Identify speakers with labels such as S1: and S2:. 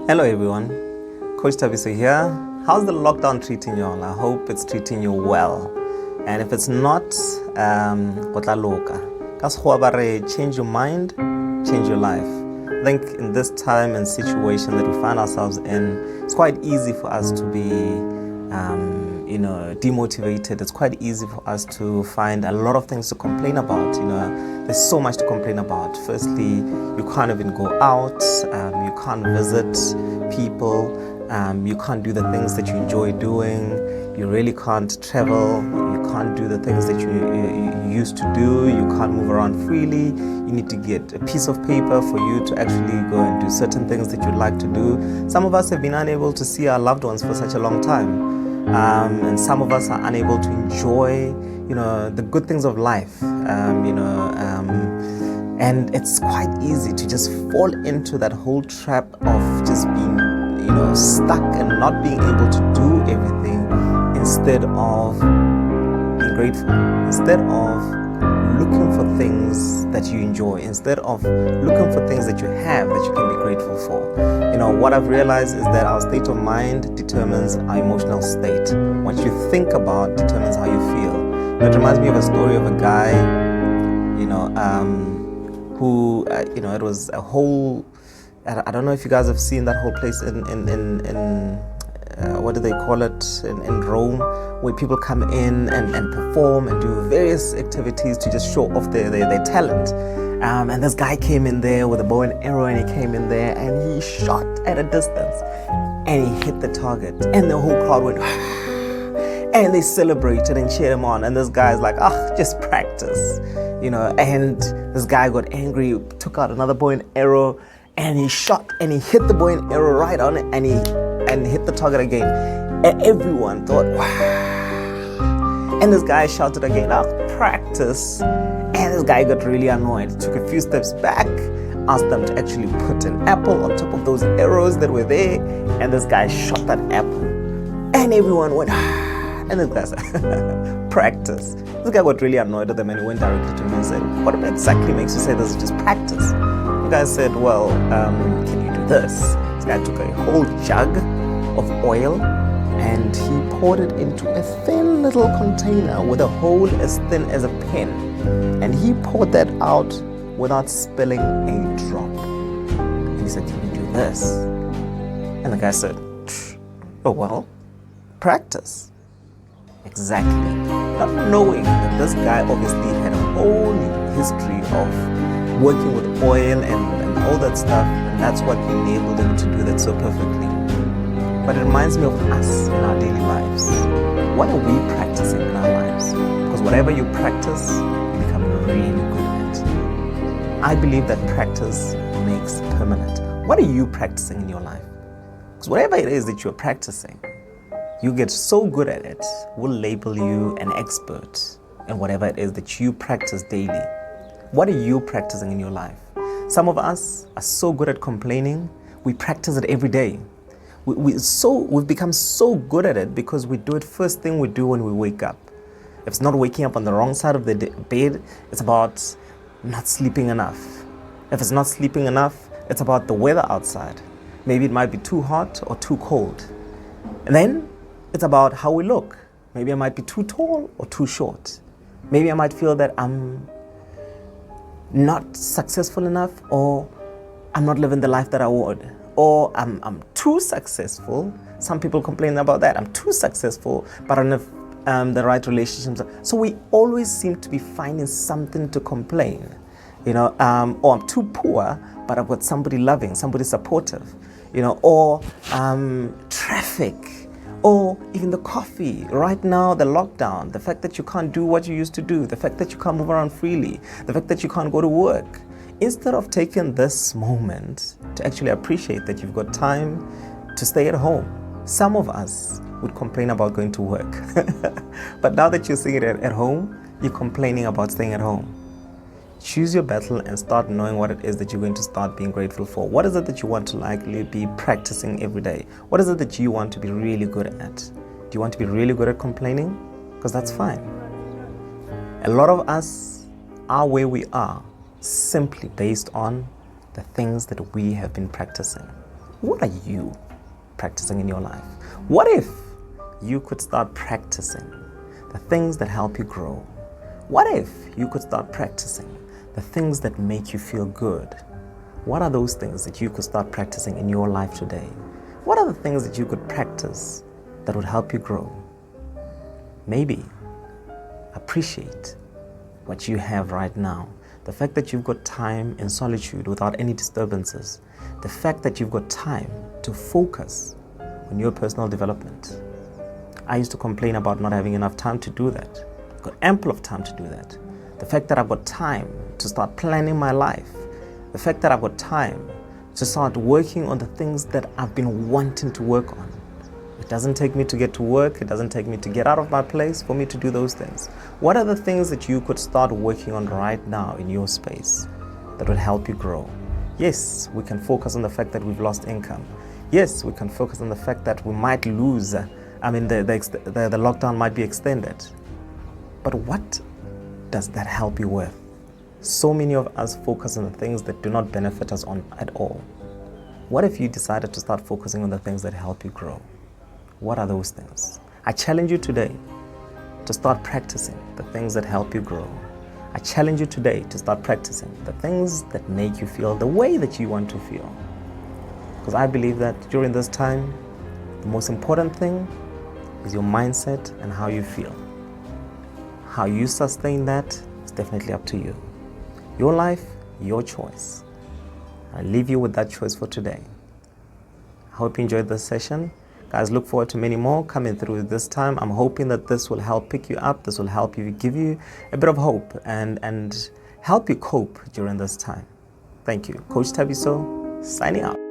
S1: Hello everyone, Coach Tabiso here. How's the lockdown treating you all? I hope it's treating you well. And if it's not, kotla loka. Change your mind, change your life. I think in this time and situation that we find ourselves in, it's quite easy for us to be demotivated. It's quite easy for us to find a lot of things to complain about. There's so much to complain about. Firstly, you can't even go out, you can't visit people, you can't do the things that you enjoy doing, you really can't travel, you can't do the things that you used to do, you can't move around freely, you need to get a piece of paper for you to actually go and do certain things that you'd like to do. Some of us have been unable to see our loved ones for such a long time. And some of us are unable to enjoy, the good things of life, and it's quite easy to just fall into that whole trap of just being, stuck and not being able to do everything instead of being grateful, instead of looking for things that you enjoy, instead of looking for things that you have that you can be grateful for. What I've realized is that our state of mind determines our emotional state. What you think about determines how you feel. It reminds me of a story of a guy, who, it was a whole, I don't know if you guys have seen that whole place in what do they call it, in Rome, where people come in and perform and do various activities to just show off their talent. And this guy came in there with a bow and arrow, and he came in there and he shot at a distance and he hit the target, and the whole crowd went and they celebrated and cheered him on. And this guy's like, just practice, and this guy got angry, took out another bow and arrow, and he shot and he hit the bow and arrow right on it, and he hit the target again. And everyone thought, wow. And this guy shouted again, practice. And this guy got really annoyed, took a few steps back, asked them to actually put an apple on top of those arrows that were there, and this guy shot that apple. And everyone went, and this guy said, practice. This guy got really annoyed at them, and he went directly to him and said, what exactly makes you say this is just practice? The guy said, well, can you do this? This guy took a whole jug of oil and he poured it into a thin little container with a hole as thin as a pin. And he poured that out without spilling a drop. And he said, can you do this? And the guy said, oh, well, practice. Exactly. Not knowing that this guy obviously had a whole history of working with oil and all that stuff, and that's what enabled him to do that so perfectly. But it reminds me of us in our daily lives. What are we practicing in our lives? Because whatever you practice, you become really good at it. I believe that practice makes permanent. What are you practicing in your life? Because whatever it is that you're practicing, you get so good at it, we'll label you an expert in whatever it is that you practice daily. What are you practicing in your life? Some of us are so good at complaining, we practice it every day. We've become so good at it because we do it first thing we do when we wake up. If it's not waking up on the wrong side of the bed, it's about not sleeping enough. If it's not sleeping enough, it's about the weather outside. Maybe it might be too hot or too cold. And then it's about how we look. Maybe I might be too tall or too short. Maybe I might feel that I'm not successful enough, or I'm not living the life that I would. Or I'm too successful. Some people complain about that. I'm too successful, but I don't have the right relationships. So we always seem to be finding something to complain. Or I'm too poor, but I've got somebody loving, somebody supportive. Or traffic, or even the coffee. Right now, the lockdown, the fact that you can't do what you used to do, the fact that you can't move around freely, the fact that you can't go to work. Instead of taking this moment to actually appreciate that you've got time to stay at home, some of us would complain about going to work. But now that you're sitting at home, you're complaining about staying at home. Choose your battle and start knowing what it is that you're going to start being grateful for. What is it that you want to likely be practicing every day? What is it that you want to be really good at? Do you want to be really good at complaining? Because that's fine. A lot of us are where we are simply based on the things that we have been practicing. What are you practicing in your life? What if you could start practicing the things that help you grow? What if you could start practicing the things that make you feel good? What are those things that you could start practicing in your life today? What are the things that you could practice that would help you grow? Maybe appreciate what you have right now. The fact that you've got time in solitude without any disturbances. The fact that you've got time to focus on your personal development. I used to complain about not having enough time to do that. I've got ample of time to do that. The fact that I've got time to start planning my life. The fact that I've got time to start working on the things that I've been wanting to work on. It doesn't take me to get to work. It doesn't take me to get out of my place for me to do those things. What are the things that you could start working on right now in your space that would help you grow? Yes, we can focus on the fact that we've lost income. Yes, we can focus on the fact that we might lose. The lockdown might be extended. But what does that help you with? So many of us focus on the things that do not benefit us at all. What if you decided to start focusing on the things that help you grow? What are those things? I challenge you today to start practicing the things that help you grow. I challenge you today to start practicing the things that make you feel the way that you want to feel. Because I believe that during this time, the most important thing is your mindset and how you feel. How you sustain that is definitely up to you. Your life, your choice. I leave you with that choice for today. I hope you enjoyed this session. Guys, look forward to many more coming through this time. I'm hoping that this will help pick you up. This will help you, give you a bit of hope and help you cope during this time. Thank you. Coach Tabiso, signing out.